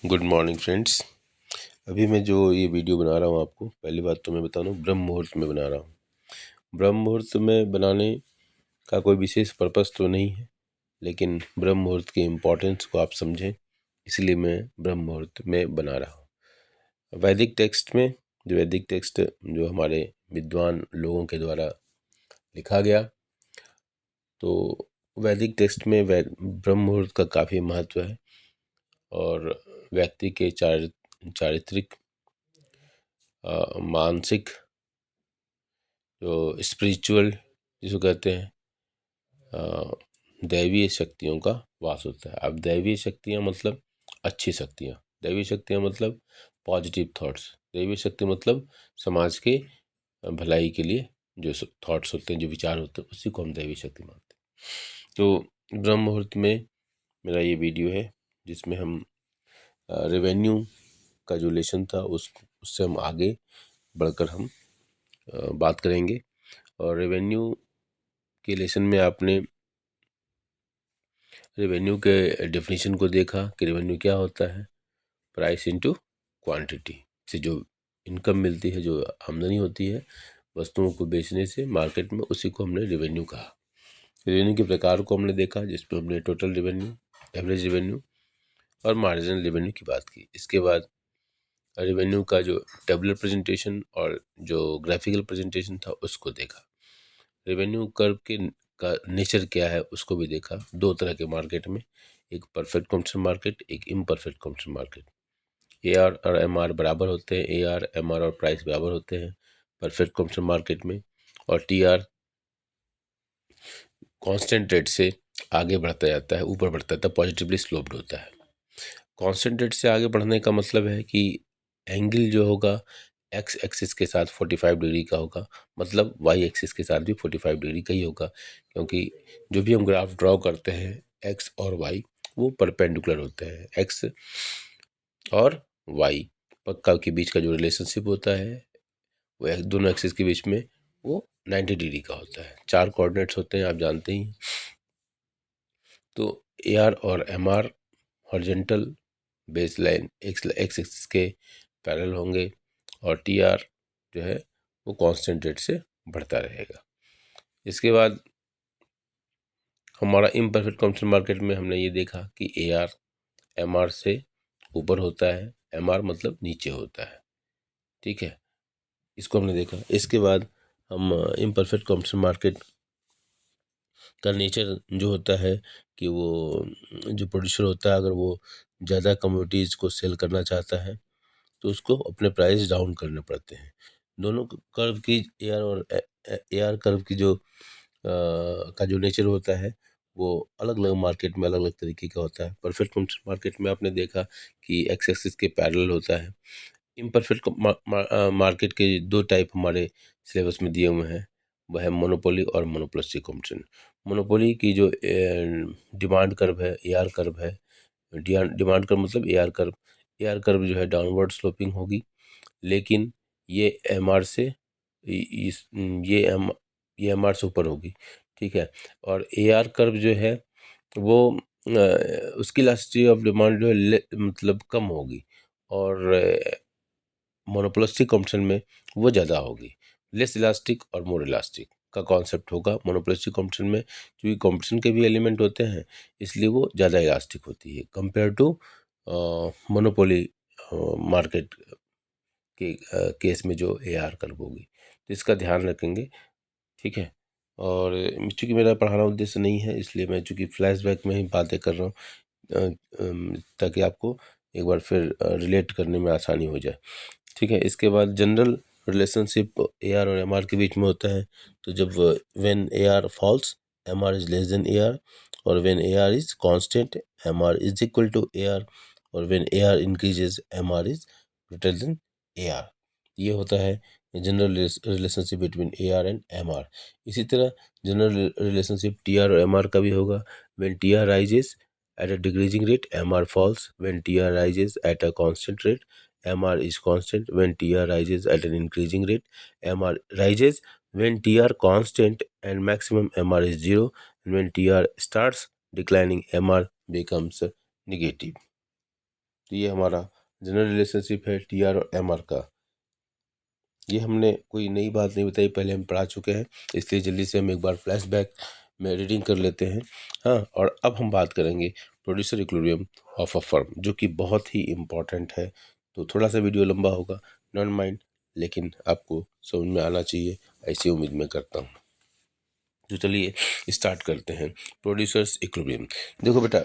Good morning friends. अभी मैं जो ये वीडियो बना रहा हूँ, आपको पहली बात तो मैं बता दूँ, ब्रह्म मुहूर्त में बना रहा हूँ। ब्रह्म मुहूर्त में बनाने का कोई विशेष पर्पस तो नहीं है, लेकिन ब्रह्म मुहूर्त की इम्पोर्टेंस को आप समझें, इसलिए मैं ब्रह्म मुहूर्त में बना रहा हूँ। वैदिक टेक्स्ट में, जो वैदिक टेक्स्ट जो हमारे विद्वान लोगों के द्वारा लिखा गया, तो वैदिक टेक्स्ट में ब्रह्म मुहूर्त का काफ़ी महत्व है और व्यक्ति के चारित्रिक, मानसिक, जो स्पिरिचुअल जिसको कहते हैं, दैवीय शक्तियों का वास होता है। अब दैवीय शक्तियाँ मतलब अच्छी शक्तियाँ, दैवीय शक्तियाँ मतलब पॉजिटिव थॉट्स, दैवीय शक्ति मतलब समाज के भलाई के लिए जो थॉट्स होते हैं, जो विचार होते हैं, उसी को हम दैवीय शक्ति मानते हैं। तो ब्रह्म मुहूर्त में मेरा ये वीडियो है, जिसमें हम रेवेन्यू का जो लेसन था उससे हम आगे बढ़कर हम बात करेंगे। और रेवेन्यू के लेसन में आपने रेवेन्यू के डेफिनेशन को देखा कि रेवेन्यू क्या होता है, प्राइस इनटू क्वांटिटी से जो इनकम मिलती है, जो आमदनी होती है वस्तुओं को बेचने से मार्केट में, उसी को हमने रेवेन्यू कहा। रेवेन्यू के प्रकार को हमने देखा, जिसमें हमने टोटल रेवेन्यू, एवरेज रेवेन्यू और मार्जिनल रेवेन्यू की बात की। इसके बाद रेवेन्यू का जो टेबुलर प्रेजेंटेशन और जो ग्राफिकल प्रेजेंटेशन था उसको देखा। रेवेन्यू कर्व के का नेचर क्या है उसको भी देखा। दो तरह के मार्केट में, एक परफेक्ट कंपटीशन मार्केट, एक इम्परफेक्ट कंपटीशन मार्केट। AR और MR बराबर होते हैं, AR MR और प्राइस बराबर होते हैं परफेक्ट कंपटीशन मार्केट में। और TR कांस्टेंट रेट से आगे बढ़ता जाता है, ऊपर बढ़ता जाता है, पॉजिटिवली स्लोप्ड होता है। कांस्टेंट रेट से आगे बढ़ने का मतलब है कि एंगल जो होगा एक्स एक्सिस के साथ 45 डिग्री का होगा, मतलब वाई एक्सिस के साथ भी 45 डिग्री का ही होगा, क्योंकि जो भी हम ग्राफ ड्रॉ करते हैं एक्स और वाई वो परपेंडिकुलर होते हैं। एक्स और वाई पक्का के बीच का जो रिलेशनशिप होता है वो दोनों एक्सिस के बीच में वो 90 डिग्री का होता है। 4 कोऑर्डिनेट्स होते हैं, आप जानते ही। तो AR और MR horizontal base line x axis के पैरेलल होंगे और TR जो है वो कांस्टेंट रेट से बढ़ता रहेगा। इसके बाद हमारा इम्परफेक्ट कंपटीशन मार्केट में हमने ये देखा कि AR MR से ऊपर होता है, MR मतलब नीचे होता है, ठीक है, इसको हमने देखा। इसके बाद हम इम्परफेक्ट कंपटीशन मार्केट का नेचर जो होता है कि वो जो प्रोड्यूसर होता है, अगर वो ज़्यादा कमोडिटीज़ को सेल करना चाहता है तो उसको अपने प्राइस डाउन करने पड़ते हैं। दोनों कर्व की, AR और AR कर्व की जो का जो नेचर होता है वो अलग अलग मार्केट में अलग अलग तरीके का होता है। परफेक्ट मार्केट में आपने देखा कि एक्स एक्सिस के पैरेलल होता है। इम्परफेक्ट मार्केट के दो टाइप हमारे सिलेबस में दिए हुए हैं, वह है मोनोपोली और मोनोपोलिस्टिक कंपटीशन। मोनोपोली की जो डिमांड कर्व है, AR कर्व है, डिमांड कर्व मतलब AR कर्व, AR कर्व जो है डाउनवर्ड स्लोपिंग होगी, लेकिन ये MR से इस ये MR से ऊपर होगी, ठीक है। और AR कर्व जो है वो उसकी इलास्टिसिटी ऑफ डिमांड जो है मतलब कम होगी, और मोनोपोलिस्टिक कंपटीशन में वो ज़्यादा होगी। लेस इलास्टिक और मोर इलास्टिक का कॉन्सेप्ट होगा मोनोपोलिस्टिक कंपटीशन में, क्योंकि कंपटीशन के भी एलिमेंट होते हैं, इसलिए वो ज़्यादा इलास्टिक होती है कंपेयर टू मोनोपोली मार्केट के केस में जो AR कर्व होगी। तो इसका ध्यान रखेंगे, ठीक है। और चूँकि मेरा पढ़ाना उद्देश्य नहीं है, इसलिए मैं चूँकि फ्लैशबैक में ही बातें कर रहा हूँ, ताकि आपको एक बार फिर रिलेट करने में आसानी हो जाए, ठीक है। इसके बाद जनरल रिलेशनशिप AR और MR के बीच में होता है। तो जब when AR falls MR is less than AR, और when AR is constant MR is equal to AR, और when AR increases MR is greater than AR। ये होता है general relationship between AR and MR। इसी तरह general relationship TR और MR का भी होगा। When TR rises at a decreasing rate, MR falls. When TR rises at a constant rate, MR is constant. When TR rises at an increasing rate, MR rises. When TR constant and maximum MR is 0, and when TR starts declining, MR becomes negative. तो ये हमारा general relationship है T R और M are का। ये हमने कोई नई बात नहीं बताई, पहले हम पढ़ा चुके हैं, इसलिए जल्दी से हम एक बार फ्लैशबैक में रीडिंग कर लेते हैं। हाँ, और अब हम बात करेंगे producer equilibrium of a firm, जो कि बहुत ही इम्पॉर्टेंट है। तो थोड़ा सा वीडियो लंबा होगा, डोंट माइंड, लेकिन आपको समझ में आना चाहिए, ऐसी उम्मीद मैं करता हूँ। तो चलिए स्टार्ट करते हैं। Producers equilibrium. देखो बेटा,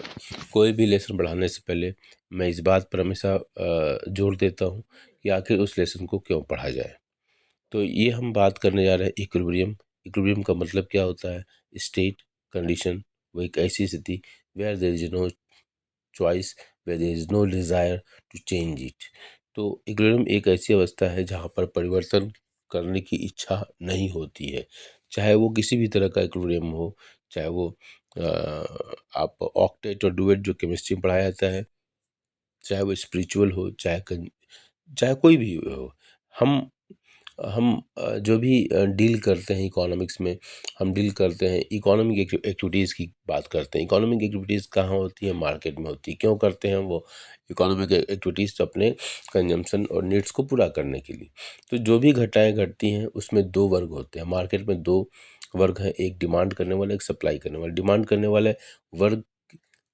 कोई भी लेसन पढ़ाने से पहले मैं इस बात पर हमेशा जोर देता हूँ कि आखिर उस लेसन को क्यों पढ़ा जाए। तो ये हम बात करने जा रहे हैं इक्विलिब्रियम। इक्विलिब्रियम का मतलब क्या होता है? स्टेट, कंडीशन, वो एक ऐसी स्थिति where there is no choice, where there is no desire to change it. तो इक्विलिब्रियम एक ऐसी अवस्था है जहाँ पर परिवर्तन करने की इच्छा नहीं होती है, चाहे वो किसी भी तरह का इक्विलिब्रियम हो, चाहे वो आप ऑक्टेट और डुएट जो केमिस्ट्री में पढ़ाया जाता है, चाहे वो स्पिरिचुअल हो, चाहे कोई भी हो। हम हम जो भी डील करते हैं इकोनॉमिक्स में, हम डील करते हैं इकोनॉमिक एक्टिविटीज़ की बात करते हैं। इकोनॉमिक एक्टिविटीज़ कहाँ होती है? मार्केट में होती है। क्यों करते हैं वो इकोनॉमिक एक्टिविटीज़? तो अपने कंजम्पशन और नीड्स को पूरा करने के लिए। तो जो भी घटनाएँ घटती हैं उसमें दो वर्ग होते हैं मार्केट में, दो वर्ग हैं, एक डिमांड करने वाला, एक सप्लाई करने वाला। डिमांड करने वाले वर्ग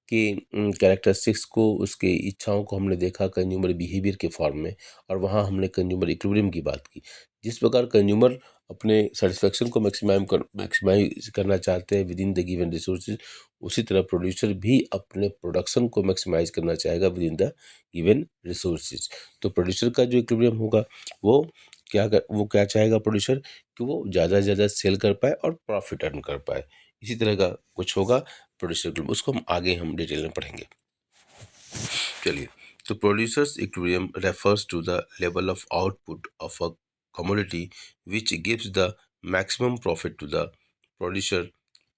के कैरेक्टरिस्टिक्स को, उसके इच्छाओं को हमने देखा कंज्यूमर बिहेवियर के फॉर्म में, और वहाँ हमने कंज्यूमर इक्विलिब्रियम की बात की। जिस प्रकार कंज्यूमर अपने सेटिस्फेक्शन को मैक्सिमाइज करना चाहते हैं with in the given resources, उसी तरह प्रोड्यूसर भी अपने प्रोडक्शन को मैक्सिमाइज करना चाहेगा with in the given resources. तो प्रोड्यूसर का जो इक्विलिब्रियम होगा वो वो क्या चाहेगा प्रोड्यूसर? कि वो ज़्यादा से ज़्यादा सेल कर पाए और प्रॉफिट अर्न कर पाए। इसी तरह का कुछ होगा प्रोड्यूसर इक्विलिब्रियम, उसको हम डिटेल में पढ़ेंगे। चलिए, तो producers equilibrium refers to the level of output of a commodity which gives the maximum profit to the producer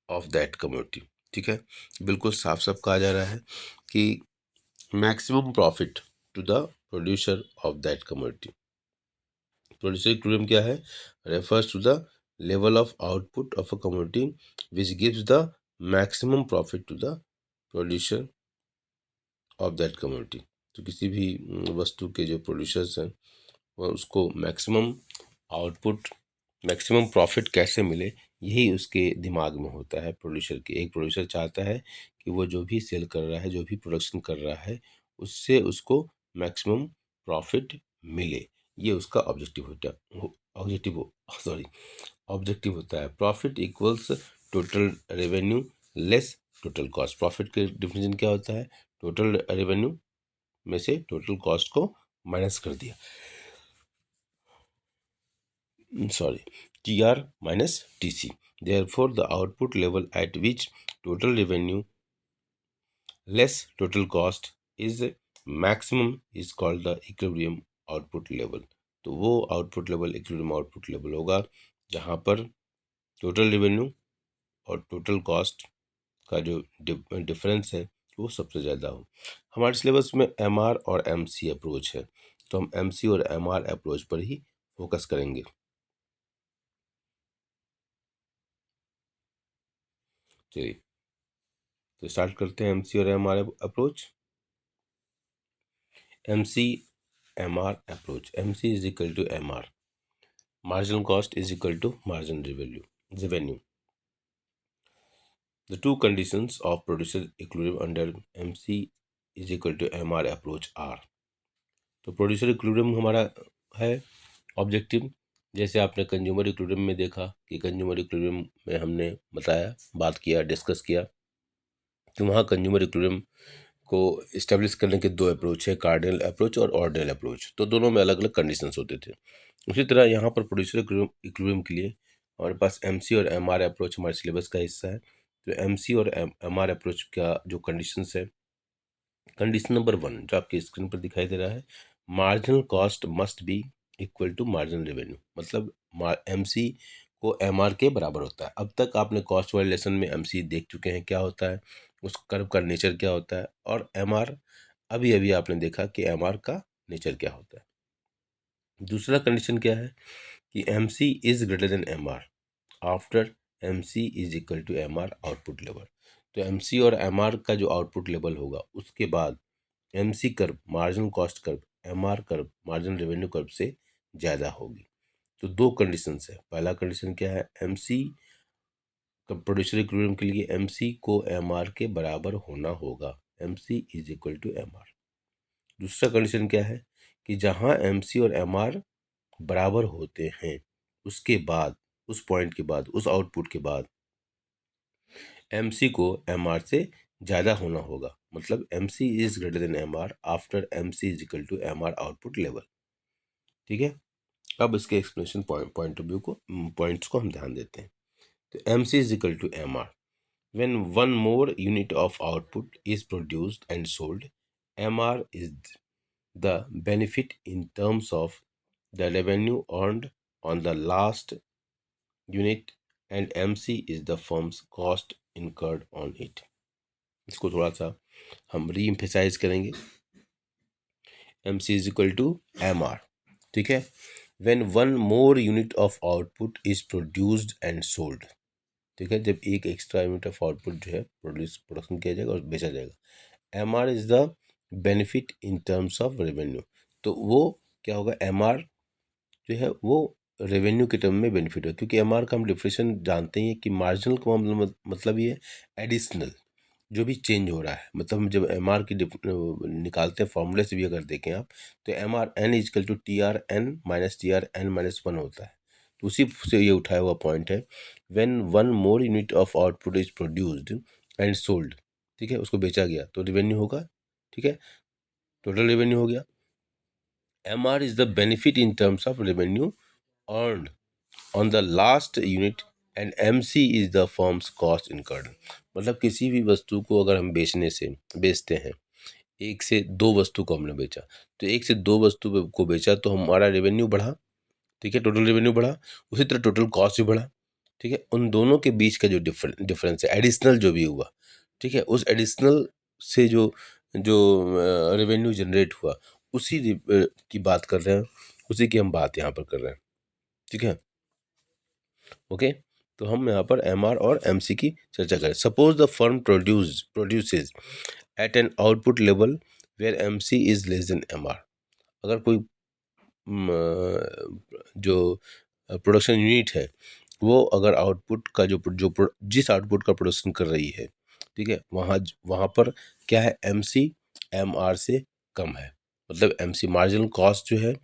of that commodity। ठीक है, बिल्कुल साफ साफ कहा जा रहा है कि maximum profit to the producer of that commodity. Producer equilibrium क्या है? Refers to the level of output of a commodity which gives the maximum profit to the producer of that commodity. तो किसी भी वस्तु के जो प्रोड्यूसर्स हैं वह उसको मैक्सिमम आउटपुट, मैक्सिमम प्रॉफिट कैसे मिले, यही उसके दिमाग में होता है प्रोड्यूसर के। एक प्रोड्यूसर चाहता है कि वो जो भी सेल कर रहा है, जो भी प्रोडक्शन कर रहा है, उससे उसको मैक्सिमम प्रॉफिट मिले। ये उसका ऑब्जेक्टिव ऑब्जेक्टिव होता है। Profit equals total revenue less total cost. Profit के डिफिनेशन क्या होता है? टोटल रेवेन्यू में से टोटल कॉस्ट को माइनस कर दिया, TR minus TC। Therefore, the output level at which total revenue less total cost is maximum is called the equilibrium output level। तो वो output level equilibrium output level होगा जहाँ पर टोटल रेवेन्यू और total cost का जो difference है वो सबसे ज़्यादा हो। हमारे सिलेबस में MR और MC अप्रोच है, तो हम MC और MR अप्रोच पर ही फोकस करेंगे। चलिए, तो स्टार्ट करते हैं MC और MR approach. MC MR approach। MC is equal to MR, marginal cost is equal to marginal revenue। The two conditions of producer equilibrium under MC is equal to MR approach are। तो producer equilibrium हमारा है objective. जैसे आपने consumer equilibrium में देखा कि consumer equilibrium में हमने बताया, बात किया, डिस्कस किया कि वहाँ कंज्यूमर इक्विलिब्रियम को इस्टेब्लिश करने के दो अप्रोच है, कार्डिनल अप्रोच और ऑर्डिनल अप्रोच। तो दोनों में अलग अलग कंडीशंस होते थे। उसी तरह यहाँ पर प्रोड्यूसर इक्विलिब्रियम के लिए हमारे पास MC और MR अप्रोच हमारे सिलेबस का हिस्सा है। तो MC और MR अप्रोच का जो कंडीशंस है, कंडीशन नंबर 1 जो आपके स्क्रीन पर दिखाई दे रहा है, marginal cost must be equal to marginal revenue. मतलब MC को MR के बराबर होता है। अब तक आपने कॉस्ट वाले लेसन में MC देख चुके हैं क्या होता है, उस कर्व का नेचर क्या होता है, और MR अभी अभी आपने देखा कि MR का नेचर क्या होता है। दूसरा कंडीशन क्या है कि MC is greater than MR after MC is equal to MR output level. तो MC और MR का जो आउटपुट लेवल होगा उसके बाद MC curve marginal cost curve, MR curve marginal revenue curve से ज़्यादा होगी। तो दो कंडीशंस है। पहला कंडीशन क्या है, MC प्रोड्यूसर इक्विलिब्रियम के लिए MC को MR के बराबर होना होगा, MC is equal to MR। दूसरा कंडीशन क्या है कि जहाँ MC और MR बराबर होते हैं उसके बाद, उस पॉइंट के बाद, उस आउटपुट के बाद MC को MR से ज़्यादा होना होगा, मतलब MC is greater than MR after MC is equal to MR output level. ठीक है, अब इसके एक्सप्लेनेशन पॉइंट ऑफ व्यू को, पॉइंट्स को हम ध्यान देते हैं। तो MC is equal to MR when one more unit of output is produced and sold, MR is the benefit in terms of the revenue earned on the last unit and MC is the firm's cost incurred on it। इसको थोड़ा सा हम री emphasise करेंगे। MC is equal to MR, ठीक है। when one more unit of output is produced and sold, ठीक है, जब एक एक्स्ट्रा यूनिट ऑफ आउटपुट जो है प्रोडक्शन किया जाएगा और बेचा जाएगा। MR is the benefit in terms of revenue, तो वो क्या होगा, MR जो है वो रेवेन्यू के टर्म में बेनिफिट है, क्योंकि MR का हम डिफिनेशन जानते हैं कि मार्जिनल का मतलब ये एडिशनल जो भी चेंज हो रहा है, मतलब हम जब MR की निकालते हैं फॉर्मूले से भी अगर देखें आप, तो MR(n) equal to TRN minus TRN minus 1 होता है। तो उसी से ये उठाया हुआ पॉइंट है। When one more unit of output is produced and sold, ठीक है, उसको बेचा गया तो रेवेन्यू होगा, ठीक है, टोटल रेवेन्यू हो गया। MR is the benefit in terms of revenue earned on the last unit and MC is the firms cost incurred. मतलब किसी भी वस्तु को अगर हम बेचते हैं, एक से दो वस्तु को हमने बेचा, तो एक से दो वस्तु को बेचा तो हमारा रेवेन्यू बढ़ा, ठीक है, टोटल रेवेन्यू बढ़ा, उसी तरह टोटल कॉस्ट भी बढ़ा, ठीक है। उन दोनों के बीच का जो डिफरेंस है, एडिशनल जो भी हुआ, ठीक है, उस एडिशनल से जो जो रेवेन्यू जनरेट हुआ, उसी की बात कर रहे हैं, उसी की हम बात यहाँ पर कर रहे हैं, ठीक है, ओके। तो हम यहाँ पर MR और MC की चर्चा करें। Suppose the firm produces at an output level where MC is less than MR। अगर कोई जो प्रोडक्शन यूनिट है वो अगर आउटपुट का जिस आउटपुट का प्रोडक्शन कर रही है, ठीक है, वहाँ पर क्या है, MC MR से कम है, मतलब MC मार्जिनल कॉस्ट जो है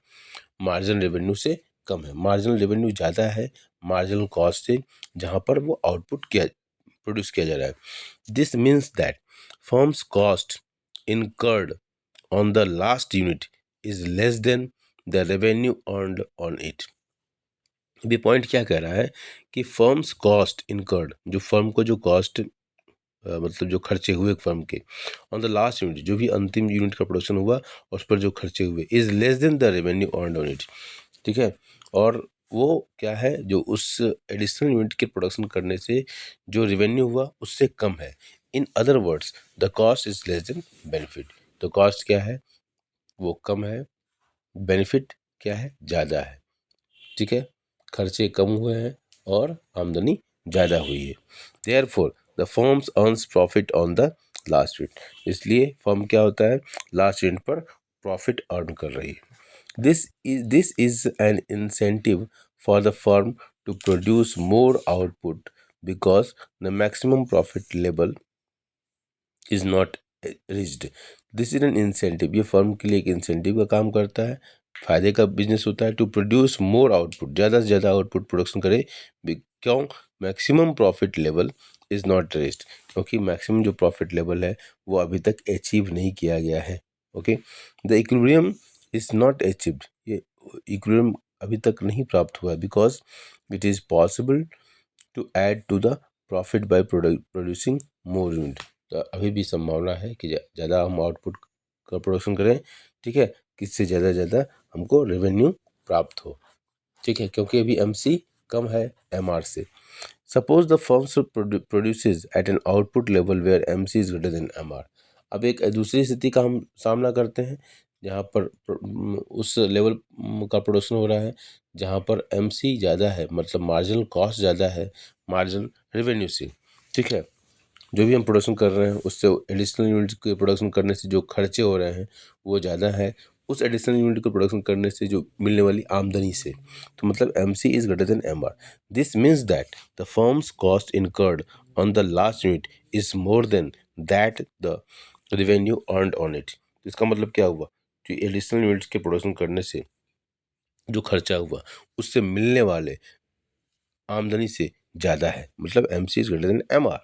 मार्जिनल रेवेन्यू से कम है, मार्जिनल रेवेन्यू ज़्यादा है मार्जिनल कॉस्ट से, जहाँ पर वो आउटपुट प्रोड्यूस किया जा रहा है। This means that firms cost incurred on the last unit is less then the revenue earned on it. ये पॉइंट क्या कह रहा है कि फर्म्स कॉस्ट इनकर्ड, जो फर्म को जो कॉस्ट मतलब जो खर्चे हुए फर्म के ऑन द लास्ट यूनिट, जो भी अंतिम यूनिट का प्रोडक्शन हुआ और उस पर जो खर्चे हुए, is less then the revenue earned on it, ठीक है। और वो क्या है, जो उस एडिशनल यूनिट के प्रोडक्शन करने से जो रेवेन्यू हुआ उससे कम है। In other words the cost is less then benefit. तो कॉस्ट क्या है, वो कम है, बेनिफिट क्या है, ज़्यादा है, ठीक है, खर्चे कम हुए हैं और आमदनी ज़्यादा हुई है। Therefore the firms earns profit on the last unit, इसलिए फर्म क्या होता है, लास्ट यूनिट पर प्रॉफिट अर्न कर रही है। This is an incentive for the firm to produce more output because the maximum profit level is not reached. This is an incentive, ये firm के लिए एक इंसेंटिव का काम करता है, फायदे का बिजनेस होता है। टू प्रोड्यूस मोर आउटपुट, ज़्यादा से ज़्यादा आउटपुट प्रोडक्शन करे, क्यों, maximum profit level is not reached, क्योंकि मैक्सिमम जो प्रॉफिट लेवल है वो अभी तक अचीव नहीं किया गया है, okay. The equilibrium is not achieved, ये इक्विलिब्रियम अभी तक नहीं प्राप्त हुआ है, because it is possible to add to the profit by producing more unit. तो अभी भी संभावना है कि ज़्यादा हम आउटपुट का प्रोडक्शन करें, ठीक है, किससे ज़्यादा हमको रेवेन्यू प्राप्त हो, ठीक है, क्योंकि अभी MC कम है MR से। Suppose the firms produces at an output level where MC is greater than MR। अब एक दूसरी स्थिति का हम सामना करते हैं जहाँ पर उस लेवल का प्रोडक्शन हो रहा है जहाँ पर MC ज़्यादा है, मतलब मार्जिनल कॉस्ट ज़्यादा है मार्जिनल रेवेन्यू से, ठीक है। जो भी हम प्रोडक्शन कर रहे हैं उससे एडिशनल यूनिट के प्रोडक्शन करने से जो खर्चे हो रहे हैं वो ज़्यादा है उस एडिशनल यूनिट को प्रोडक्शन करने से जो मिलने वाली आमदनी से। तो मतलब MC is greater than MR। This means that the firms cost incurred on the last unit is more than that the revenue earned on it. इसका मतलब क्या हुआ, जो एडिशनल यूनिट्स के प्रोडक्शन करने से जो खर्चा हुआ उससे मिलने वाले आमदनी से ज़्यादा है, मतलब MC is greater than MR।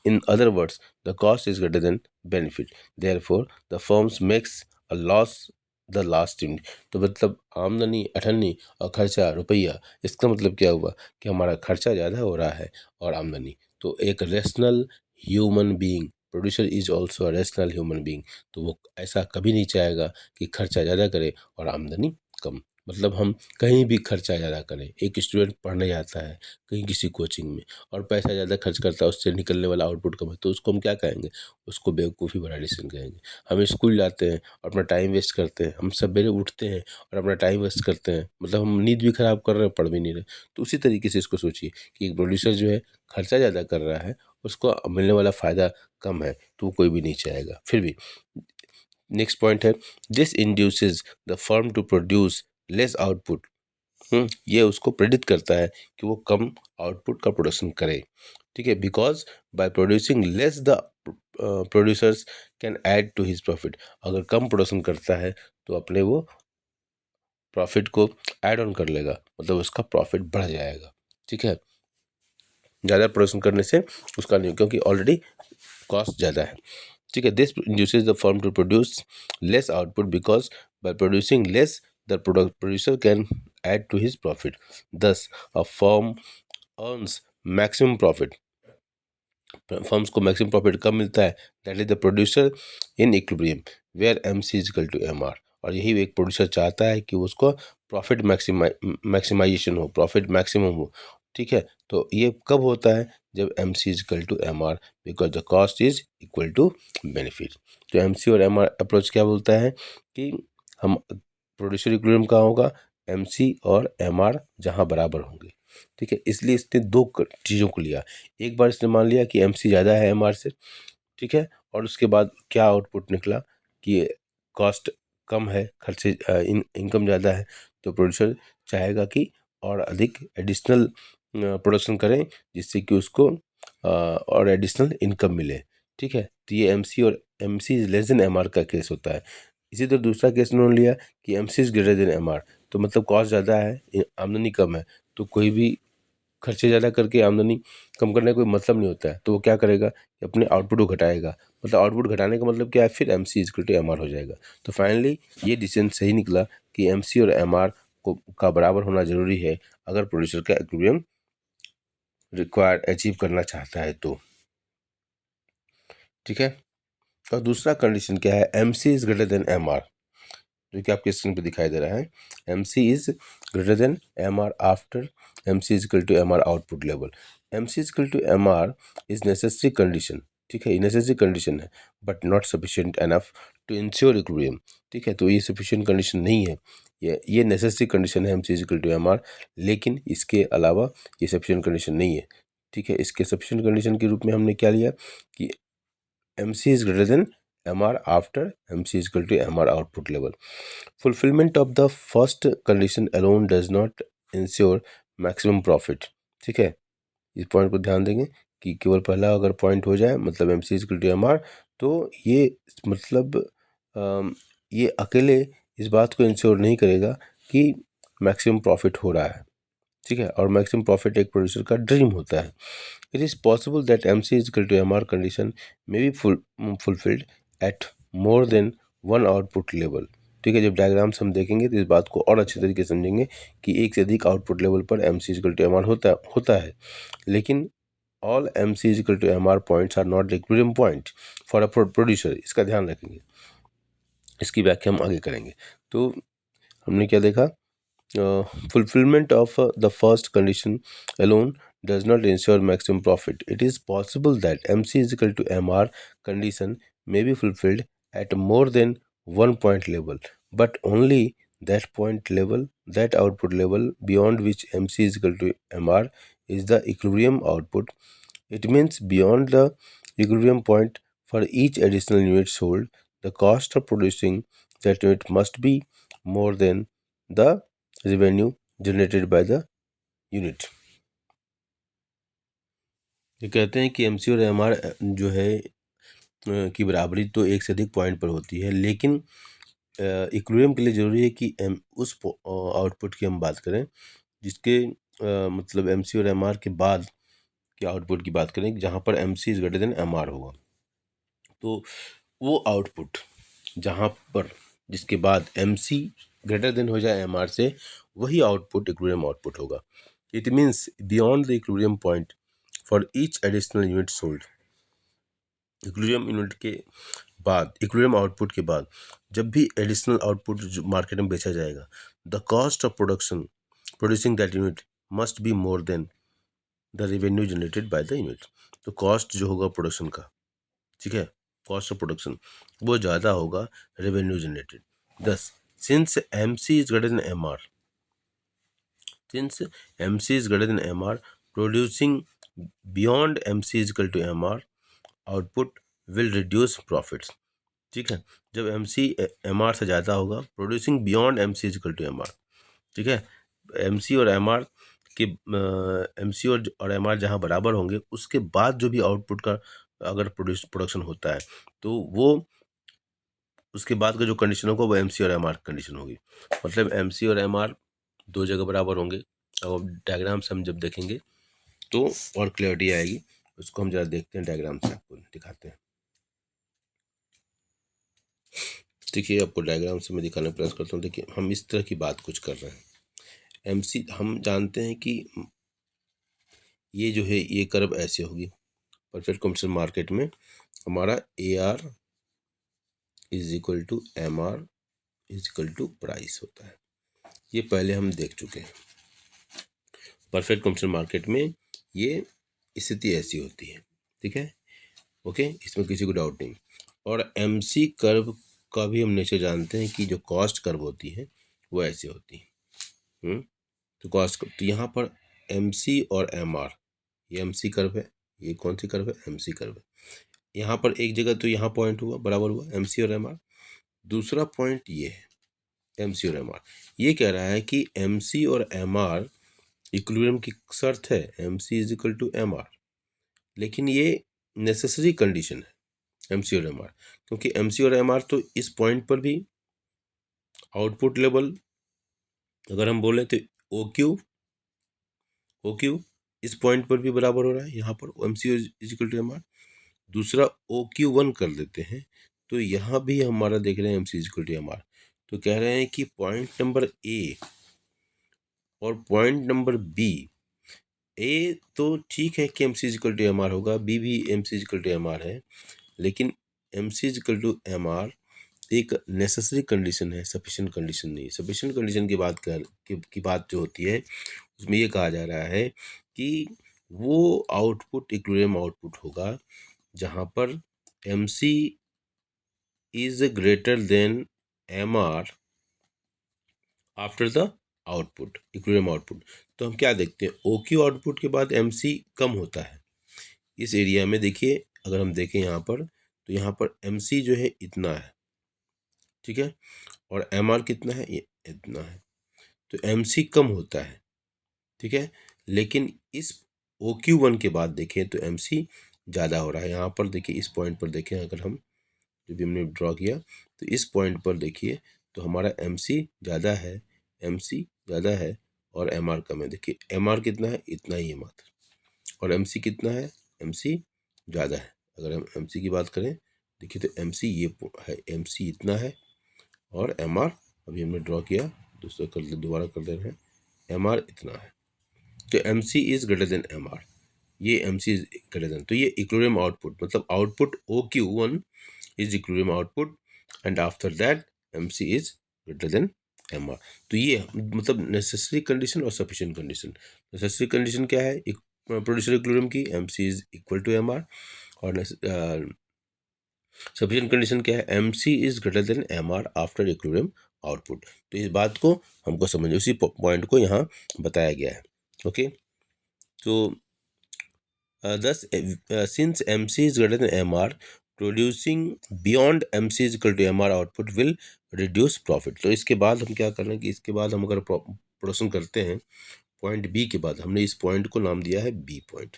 In other words the cost is greater then benefit, therefore the firms makes a loss the last unit. तो मतलब आमदनी अठन्नी और खर्चा रुपया, इसका मतलब क्या हुआ कि हमारा खर्चा ज़्यादा हो रहा है और आमदनी। तो एक rational human being, producer is also a rational human being, तो वो ऐसा कभी नहीं चाहेगा कि खर्चा ज़्यादा करे और आमदनी कम। मतलब हम कहीं भी खर्चा ज़्यादा करें, एक स्टूडेंट पढ़ने जाता है कहीं किसी कोचिंग में और पैसा ज़्यादा खर्च करता है, उससे निकलने वाला आउटपुट कम है, तो उसको हम क्या कहेंगे, उसको बेवकूफ़ी भरा डिसीजन कहेंगे। हम स्कूल जाते हैं और अपना टाइम वेस्ट करते हैं, हम सवेरे उठते हैं और अपना टाइम वेस्ट करते हैं, मतलब हम नींद भी खराब कर रहे हैं, पढ़ भी नहीं रहे। तो उसी तरीके से इसको सोचिए कि एक प्रोड्यूसर जो है खर्चा ज़्यादा कर रहा है, उसको मिलने वाला फ़ायदा कम है, तो वो कोई भी नहीं चाहेगा। फिर भी नेक्स्ट पॉइंट है, this induces the firm to produce less output. ये उसको प्रेडिक्ट करता है कि वो कम आउटपुट का प्रोडक्शन करे। ठीक है, because by producing less the producers can add to his profit. अगर कम प्रोडक्शन करता है तो अपने वो प्रॉफिट को ऐड ऑन कर लेगा, मतलब उसका प्रॉफिट बढ़ जाएगा। ठीक है, ज़्यादा प्रोडक्शन करने से उसका नहीं, क्योंकि ऑलरेडी कॉस्ट ज़्यादा है। ठीक है, this induces the firm to produce less output because by producing less the producer can add to his profit. Thus, a firm earns maximum profit. Firms को मैक्सिमम प्रॉफिट कब मिलता है, that is the producer in equilibrium where MC is equal to MR। और यही एक producer चाहता है कि उसको प्रॉफिट मैक्सिमाइजेशन हो, प्रॉफिट मैक्सिमम हो। ठीक है, तो ये कब होता है, जब MC is equal to MR, because the cost is equal to benefit. तो MC और MR अप्रोच क्या बोलता है कि हम प्रोड्यूसर इक्विलिब्रियम कहाँ होगा, MC और MR जहाँ बराबर होंगे। ठीक है, इसलिए इसने दो चीज़ों को लिया। एक बार इसने मान लिया कि MC ज़्यादा है MR से, ठीक है, और उसके बाद क्या आउटपुट निकला कि कॉस्ट कम है, खर्चे इनकम ज़्यादा है, तो प्रोड्यूसर चाहेगा कि और अधिक एडिशनल प्रोडक्शन करें, जिससे कि उसको और एडिशनल इनकम मिले। ठीक है, तो ये MC is less than MR का केस होता है। इसी तरह दूसरा केस उन्होंने लिया कि MC is greater than MR, तो मतलब कॉस्ट ज़्यादा है, आमदनी कम है, तो कोई भी खर्चे ज़्यादा करके आमदनी कम करने का कोई मतलब नहीं होता है। तो वो क्या करेगा कि अपने आउटपुट को घटाएगा, मतलब आउटपुट घटाने का मतलब क्या है, फिर MC इक्वल टू MR हो जाएगा। तो फाइनली ये डिसीजन सही निकला कि MC और MR को का बराबर होना ज़रूरी है अगर प्रोड्यूसर का इक्विलिब्रियम रिक्वायर अचीव करना चाहता है तो। ठीक है, और दूसरा कंडीशन क्या है, MC is greater than MR, जो कि आपके स्क्रीन पे दिखाई दे रहा है। MC is greater than MR after MC is equal to MR output level. MC is equal to MR is necessary condition. ठीक है, ये नेसेसरी कंडीशन है but not sufficient enough to ensure equilibrium. ठीक है, तो ये सफिशिएंट कंडीशन नहीं है, ये नेसेसरी कंडीशन है MC is equal to MR, लेकिन इसके अलावा ये सफिशिएंट कंडीशन नहीं है। ठीक है, इसके सफिशिएंट कंडीशन के रूप में हमने क्या लिया कि MC is greater than MR after MC is equal to MR output level. Fulfillment of the first condition alone does not ensure maximum profit. ठीक है, इस पॉइंट पर ध्यान देंगे कि केवल पहला अगर पॉइंट हो जाए, मतलब MC is equal to MR, तो ये मतलब ये अकेले इस बात को इंश्योर नहीं करेगा कि मैक्सिमम प्रॉफिट हो रहा है। ठीक है, और मैक्सिमम प्रॉफिट एक प्रोड्यूसर का ड्रीम होता है। It is possible that MC is equal to MR condition may be fulfilled at more than one output level. ठीक है, जब डायग्राम्स हम देखेंगे तो इस बात को और अच्छे तरीके से समझेंगे कि एक से अधिक आउटपुट लेवल पर MC is equal to MR होता है, लेकिन all MC is equal to MR points are not equilibrium point for a producer. इसका ध्यान रखेंगे, इसकी व्याख्या हम आगे करेंगे। तो हमने क्या देखा, fulfillment of the first condition alone does not ensure maximum profit. It is possible that MC is equal to MR condition may be fulfilled at more than one point level, but only that point level, that output level beyond which MC is equal to MR is the equilibrium output. It means beyond the equilibrium point for each additional unit sold, the cost of producing that unit must be more than the revenue generated by the unit. ये कहते हैं कि MC और MR जो है की बराबरी तो एक से अधिक पॉइंट पर होती है, लेकिन इक्विलिब्रियम के लिए ज़रूरी है कि उस आउटपुट की हम बात करें जिसके मतलब एमसी और एमआर के बाद के आउटपुट की बात करें जहाँ पर MC is greater then MR होगा। तो वो आउटपुट जहाँ पर जिसके बाद एमसी ग्रेटर देन हो जाए एमआर से, वही आउटपुट इक्विलिब्रियम आउटपुट होगा। It means beyond the equilibrium point for each additional unit sold. Equilibrium unit के बाद, इक्विलिब्रियम आउटपुट के बाद जब भी एडिशनल आउटपुट जो मार्केट में बेचा जाएगा, the cost of producing that unit must be more than the revenue generated by the unit. तो कॉस्ट जो होगा प्रोडक्शन का, ठीक है, कॉस्ट ऑफ प्रोडक्शन वो ज़्यादा होगा revenue generated. Thus, since M C is greater than M R, since M C is greater than M R, producing beyond M C is equal to M R, output will reduce profits. ठीक है, जब M C M R से ज़्यादा होगा, producing beyond M C is equal to M R, ठीक है, M C और M R के एम सी और एम आर जहाँ बराबर होंगे, उसके बाद जो भी आउटपुट का अगर प्रोडक्शन होता है तो वो उसके बाद का जो कंडीशन होगा वो एम सी और एम आर कंडीशन होगी। मतलब एम सी और एम आर दो जगह बराबर होंगे। अब डायग्राम से हम जब देखेंगे तो और क्लियरिटी आएगी। उसको हम ज़रा देखते हैं, डायग्राम से आपको दिखाते हैं। देखिए, आपको डायग्राम से मैं दिखाने का प्रयास करता हूँ। देखिए, हम इस तरह की बात कुछ कर रहे हैं। एम सी हम जानते हैं कि ये जो है ये कर्व ऐसे होगी। परफेक्ट कॉम्पिटिशन मार्केट में हमारा A R is equal to M R is equal to price होता है। ये पहले हम देख चुके हैं। परफेक्ट कॉम्पिटिशन मार्केट में ये स्थिति ऐसी होती है, ठीक है, ओके, इसमें किसी को डाउट नहीं। और एम सी कर्व का भी हम नेचर जानते हैं कि जो कॉस्ट कर्व होती है वो ऐसे होती है। तो कॉस्ट कर्व, तो यहाँ पर एम सी और एम आर, ये एम सी कर्व है, ये कौन सी कर्व है, एम सी कर्व है। यहाँ पर एक जगह तो यहाँ पॉइंट हुआ, बराबर हुआ एम सी और एम आर। दूसरा पॉइंट ये है एम सी और एम आर। ये कह रहा है कि एम सी और एम आर इक्विलिब्रियम की शर्त है, M C is equal to M R, लेकिन ये नेसेसरी कंडीशन है एम सी और एम आर, क्योंकि एम सी और एम आर तो इस पॉइंट पर भी आउटपुट लेवल अगर हम बोले तो ओ क्यू इस पॉइंट पर भी बराबर हो रहा है, यहाँ पर M C is equal to M R. दूसरा ओ क्यू वन कर देते हैं तो यहाँ भी हमारा देख रहे हैं M C is equal to M R. तो कह रहे हैं कि पॉइंट नंबर ए और पॉइंट नंबर बी, ए तो ठीक है कि M C equal to M R होगा, बी भी M C equal to M R है, लेकिन M C equal to M R एक नेसेसरी कंडीशन है, सफिशिएंट कंडीशन नहीं है। सफिशिएंट कंडीशन की बात की बात जो होती है उसमें ये कहा जा रहा है कि वो आउटपुट इक्विलिब्रियम आउटपुट होगा जहाँ पर M C is greater than M R after the output, equilibrium output. तो हम क्या देखते हैं, ओ क्यू आउटपुट के बाद एम सी कम होता है इस एरिया में। देखिए, अगर हम देखें यहाँ पर तो यहाँ पर एम सी जो है इतना है, ठीक है, और एम आर कितना है, ये इतना है। तो एम सी कम होता है, ठीक है, लेकिन इस ओ क्यू वन के बाद देखें तो एम सी ज़्यादा हो रहा है। यहाँ पर देखिए, इस पॉइंट पर देखें, अगर हम जो भी हमने ड्रॉ किया तो इस पॉइंट पर देखिए तो हमारा एम सी ज़्यादा है, एम सी ज़्यादा है और एम आर कम है। देखिए, एम आर कितना है, इतना ही है मात्र, और एम सी कितना है, एम सी ज़्यादा है। अगर हम एम सी की बात करें, देखिए तो एम सी ये है, एम सी इतना है और एम आर अभी हमने ड्रॉ किया, दूसरा कर दोबारा कर दे रहे हैं, एम आर इतना है। तो M C is greater than M R, ये M C is greater than, तो ये इक्विलिब्रियम आउटपुट, मतलब output O Q one is equilibrium output and after that M C is greater than M R. तो ये मतलब necessary condition और sufficient condition. Necessary condition क्या है, प्रोड्यूसर इक्विलिब्रियम की, M C is equal to M R, और sufficient condition क्या है, M C is greater than M R after equilibrium output. तो इस बात को हमको समझिए, उसी पॉइंट को यहाँ बताया गया है, ओके। तो thus since MC is greater than MR, producing beyond MC is equal to MR output will reduce profit. तो इसके बाद हम क्या कर रहे हैं कि इसके बाद हम अगर प्रोडक्शन करते हैं पॉइंट बी के बाद, हमने इस पॉइंट को नाम दिया है बी पॉइंट,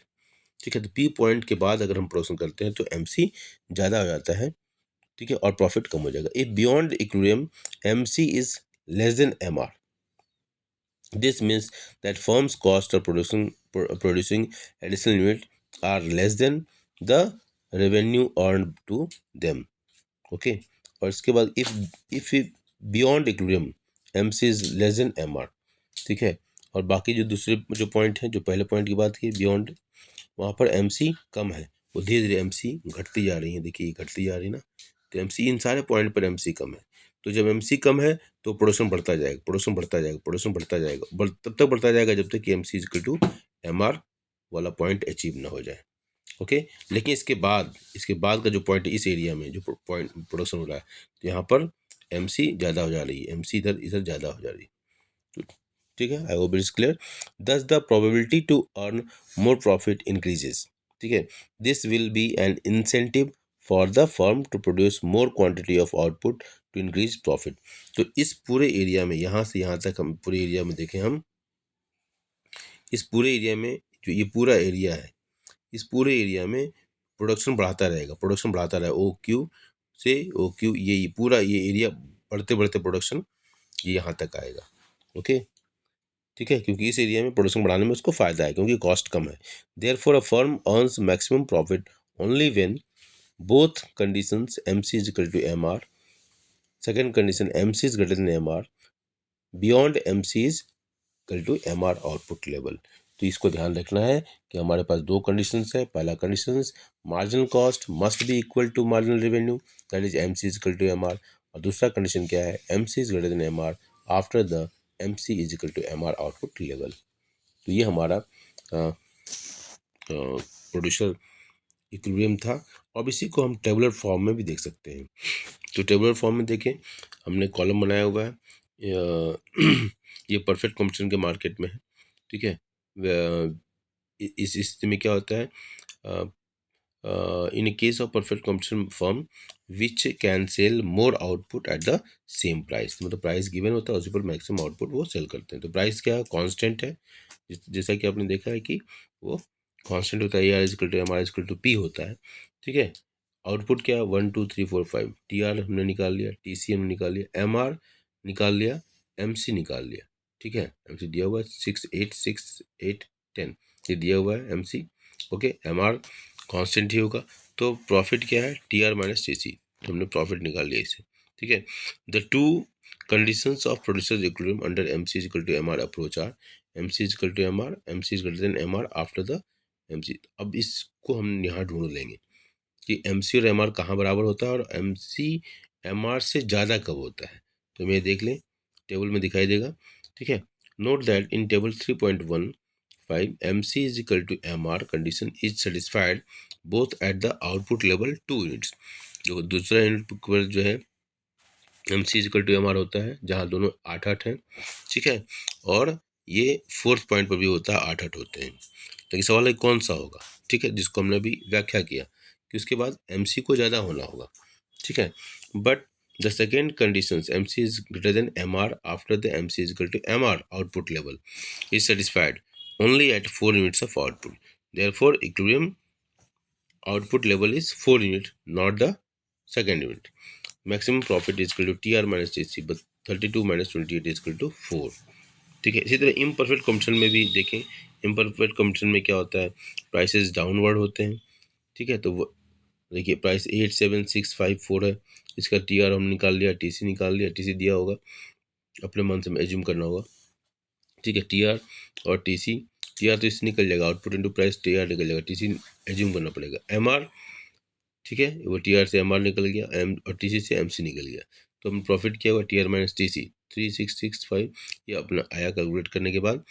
ठीक है। तो बी पॉइंट के बाद अगर हम प्रोडक्शन करते हैं तो MC ज़्यादा हो जाता है, ठीक है, और प्रॉफिट कम हो जाएगा। If beyond equilibrium MC is less than MR, this means that firms cost of producing additional unit are less than the revenue earned to them. Okay, और इसके बाद if beyond equilibrium MC is less than MR, ठीक है। और बाकी जो दूसरे जो पॉइंट हैं, जो पहले पॉइंट की बात की बियॉन्ड, वहाँ पर MC कम है, वो धीरे धीरे MC घटती जा रही है। देखिए ये घटती जा रही है ना, तो MC इन सारे पॉइंट पर MC कम है। तो जब MC कम है तो प्रोडक्शन बढ़ता जाएगा, प्रोडक्शन बढ़ता जाएगा, प्रोडक्शन बढ़ता जाएगा, तब तक बढ़ता जाएगा जब तक कि MC is equal to MR वाला पॉइंट अचीव ना हो जाए। ओके, लेकिन इसके बाद का जो पॉइंट है, इस एरिया में जो पॉइंट प्रोडक्शन हो रहा है, तो यहाँ पर MC ज़्यादा हो जा रही है, MC इधर ज़्यादा हो जा रही है, ठीक है। I hope it is clear. Thus the probability to earn more profit increases, ठीक है। This will be an incentive for the firm to produce more quantity of output to increase profit. तो इस पूरे एरिया में, यहाँ से यहाँ तक हम पूरे एरिया में देखें, हम इस पूरे एरिया में, जो ये पूरा एरिया है, इस पूरे एरिया में प्रोडक्शन बढ़ाता रहेगा, प्रोडक्शन बढ़ाता रहेगा, OQ से OQ, ये पूरा ये एरिया बढ़ते बढ़ते प्रोडक्शन ये यहाँ तक आएगा। ओके, ठीक है, क्योंकि इस एरिया में प्रोडक्शन बढ़ाने में उसको फायदा है, क्योंकि कॉस्ट कम है। Therefore a firm earns maximum profit only when both conditions MC is equal to MR, second condition MC is greater than MR, beyond MC is equal to MR output level. तो इसको ध्यान रखना है कि हमारे पास दो कंडीशंस है। पहला conditions, marginal cost must be equal to marginal revenue, that is MC is equal to MR। और दूसरा कंडीशन क्या है, MC is greater than MR after the MC is equal to MR output level. तो ये हमारा producer equilibrium था। अब इसी को हम टेबुलर फॉर्म में भी देख सकते हैं। तो टेबुलर फॉर्म में देखें, हमने कॉलम बनाया हुआ है, ये परफेक्ट कॉम्पिटिशन के मार्केट में है, ठीक है। इस स्थिति में क्या होता है, in case of perfect competition firm which can sell more output at the same price, मतलब प्राइस गिवन होता है, उसी पर मैक्सिमम आउटपुट वो सेल करते हैं। तो प्राइस क्या कांस्टेंट है, जैसा कि आपने देखा है कि वो कांस्टेंट होता है, AR is equal to MR is equal to P होता है, ठीक है। आउटपुट क्या है, 1 2 3 4 5, TR हमने निकाल लिया, TC हमने निकाल लिया, MR निकाल लिया, MC निकाल लिया, ठीक है। MC दिया हुआ है 6 8 6 8 10, ये दिया हुआ है MC। ओके, MR कांस्टेंट ही होगा। तो प्रॉफिट क्या है, TR माइनस TC, हमने प्रॉफिट निकाल लिया इसे, ठीक है। The two conditions of producer's equilibrium under MC is equal to MR approach are MC is equal to MR, MC is greater than MR after the MC। अब इसको हम यहाँ ढूंढ लेंगे कि MC और MR कहाँ बराबर होता है और MC MR से ज़्यादा कब होता है। तो मैं देख लें, टेबल में दिखाई देगा, ठीक है। Note that in table 3.15 MC is equal to MR condition is satisfied both at the output level 2 units। जो दूसरा यूनिट पर जो है MC is equal to MR होता है, जहाँ दोनों 8 8 हैं, ठीक है। और ये फोर्थ पॉइंट पर भी होता है, 8 8 होते हैं। लेकिन सवाल है कौन सा होगा, ठीक है, जिसको हमने अभी व्याख्या किया कि उसके बाद MC को ज़्यादा होना होगा, ठीक है। But the second condition MC is greater than MR after the MC is equal to MR output level is satisfied only at 4 units of output, therefore equilibrium output level is 4 unit, not the second unit. Maximum profit is equal to TR minus TC, but 32 minus 28 is equal to 4, ठीक है। इसी तरह imperfect competition में भी देखें, imperfect competition में क्या होता है, प्राइसेस डाउनवर्ड होते हैं, ठीक है। तो वो देखिए प्राइस 87654 है, इसका TR हम निकाल लिया, TC निकाल लिया, TC दिया होगा, अपने मन से एज्यूम करना होगा, ठीक है। TR और TC, TR तो इससे निकल जाएगा, आउटपुट इंटू प्राइस, TR निकल जाएगा, TC एज्यूम करना पड़ेगा। MR, ठीक है, वो TR से MR निकल गया, और TC से MC निकल गया। तो हम प्रॉफिट क्या हुआ, TR माइनस TC 3665, ये अपना आया कैलकुलेट करने के बाद,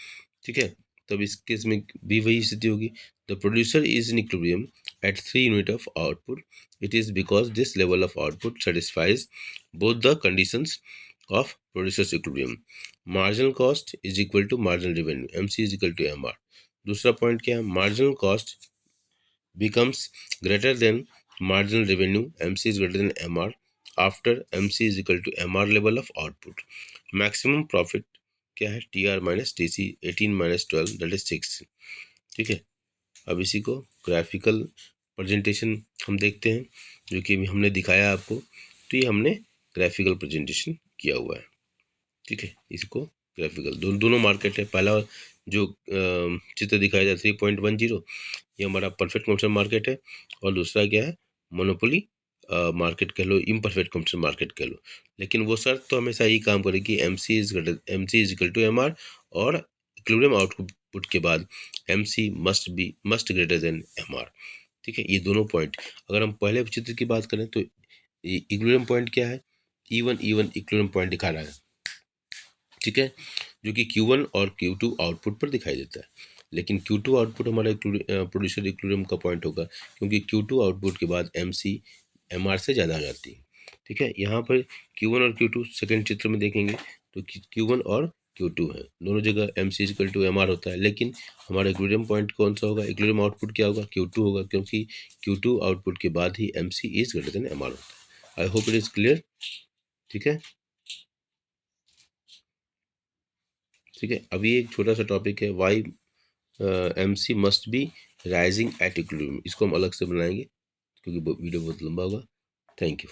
ठीक है। तब इस केस में भी वही स्थिति होगी, the producer is in equilibrium at 3 unit of output, it is because this level of output satisfies both the conditions of producers equilibrium. Marginal cost is equal to marginal revenue, MC is equal to MR। दूसरा point क्या है, marginal cost becomes greater than marginal revenue, MC is greater than MR after MC is equal to MR level of output. Maximum profit क्या है? TR minus TC 18 minus 12 that is 6. ठीक है, अब इसी को ग्राफिकल प्रेजेंटेशन हम देखते हैं, जो कि हमने दिखाया आपको। तो ये हमने ग्राफिकल प्रेजेंटेशन किया हुआ है। ठीक है, इसको ग्राफिकल दोनों मार्केट है। पहला जो चित्र दिखाया जाए 3.10 ये हमारा परफेक्ट कॉम्पिटिशन मार्केट है, और दूसरा क्या है? मोनोपोली मार्केट कह लो, इम्परफेक्ट कॉम्पिटिशन मार्केट कह लो। लेकिन वो शर्त तो हमेशा यही काम करेगी, MC is equal to MR, और इक्विलिब्रियम आउटपुट के बाद MC must greater than MR। ठीक है, ये दोनों पॉइंट। अगर हम पहले चित्र की बात करें तो इक्विलिब्रियम पॉइंट क्या है? E1 इक्विलिब्रियम पॉइंट दिखा रहा है। ठीक है, जो कि Q1 और Q2 आउटपुट पर दिखाई देता है। लेकिन Q2 आउटपुट हमारा प्रोड्यूसर इक्विलिब्रियम का पॉइंट होगा, क्योंकि Q2 आउटपुट के बाद MC MR से ज़्यादा हो जाती है। ठीक है, यहाँ पर Q1 और Q2 सेकेंड चित्र में देखेंगे तो Q1 और Q2 है, दोनों जगह MC इक्वल टू MR होता है। लेकिन हमारा इक्विलिब्रियम पॉइंट कौन सा होगा? इक्विलिब्रियम आउटपुट क्या होगा? Q2 होगा, क्योंकि Q2 आउटपुट के बाद ही MC is greater than MR होता है। I hope it is clear. ठीक है, ठीक है, अभी एक छोटा सा टॉपिक है, why MC must be rising at equilibrium. इसको हम अलग से बनाएंगे, क्योंकि वीडियो बहुत लंबा होगा। Thank you.